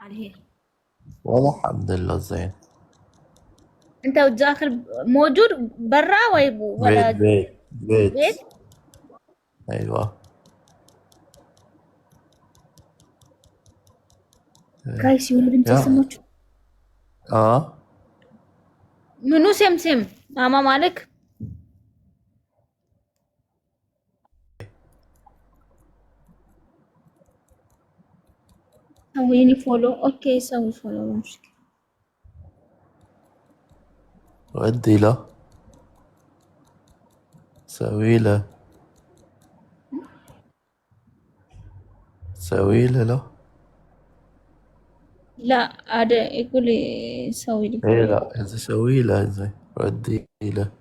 عليه. والله الحمد لله زين. انت داخل موجود برا بيت ولا بيت بيت. بيت؟ ايوه. كايسي ولا بنتي يا سموك؟ اه. منو سمسم؟ ماما مالك؟ سويني فولو. اوكي سوي فولو، مش مشكلة. ودي له، سوي له، سوي له له. لا هذا يقول لي سوي لي ايه فولو. لا اذا سوي له زين ودي له.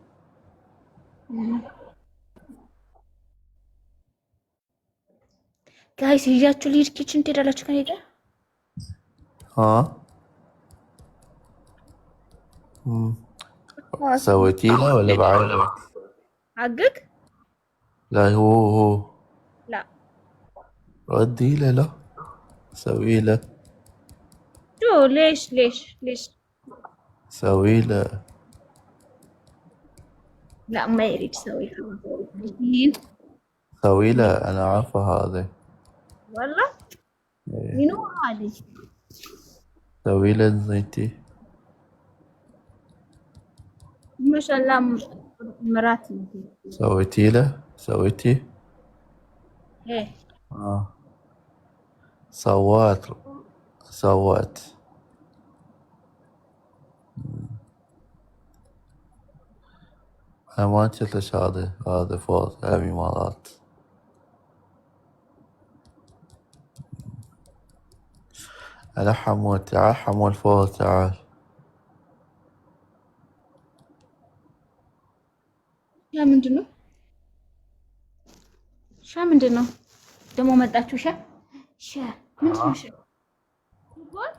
ጋይስ ይዣችሁ ልሂድ ኪችን ትሄዳላችሁ ከኔ ጋር? ها. سويتي له ولا بعد؟ حقك؟ لا هو لا. ردي له له، سوي له، شو ليش؟ سوي له. لا ما يريد يسوي. سوي له انا عارفه هذا. والله إيه. منو هذه؟ سوي له زيتي. ما شاء الله مراتي. سويتي له، سويتي. ايه. اه. سوات، سوات. انا ما قلت لك هذا فوز امي مرات. انا حمود، تعال حمود فوز تعال. ሻ ምንድን ነው? ሻ ምንድን ነው ደግሞ መጣችሁ? ሻ ምንድን ነው? ሻ ይጎል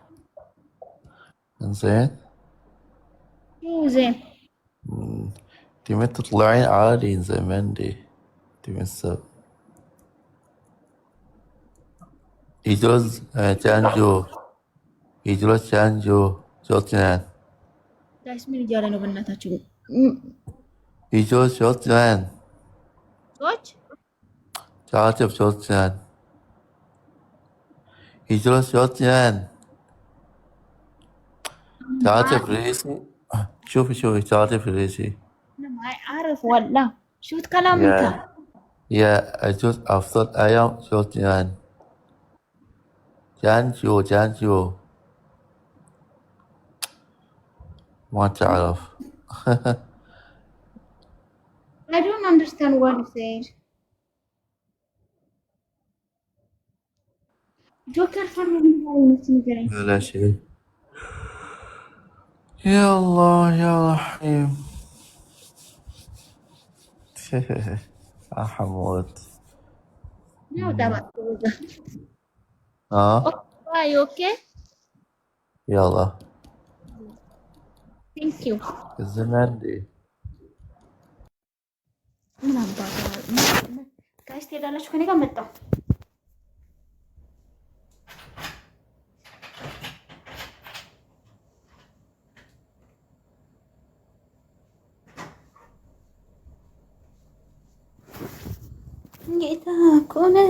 انزين. مو زين. تبي تطلعين عالي زي مندي. تبي يجوز تانجو، يجوز تانجو جوتنان. ጋይስ ምን እያለ ነው በእናታችሁ? يجوز جوتنان. ሰዎች تعاتب جوتنان. يجوز جوتنان. تعاتب رئيسي. شوفي تعاتب رئيسي. انا ما اعرف والله. شو كلام انت؟ يا يا أجوز أفضل أيام جوتنان. جانجو جانجو. ما تعرف. I don't understand what you said. جوكر فرق من هاي نفس نقرأ. ولا شيء. يا الله يا رحيم. يا حمود. No, that was ها. okay. Bye, okay? يلا. Thank you. الزمان دي. ምን አባባ ጋይስ ትሄዳላችሁ ከኔ ጋር መጣሁ። ጌታ እኮ ነው።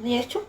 አያችሁ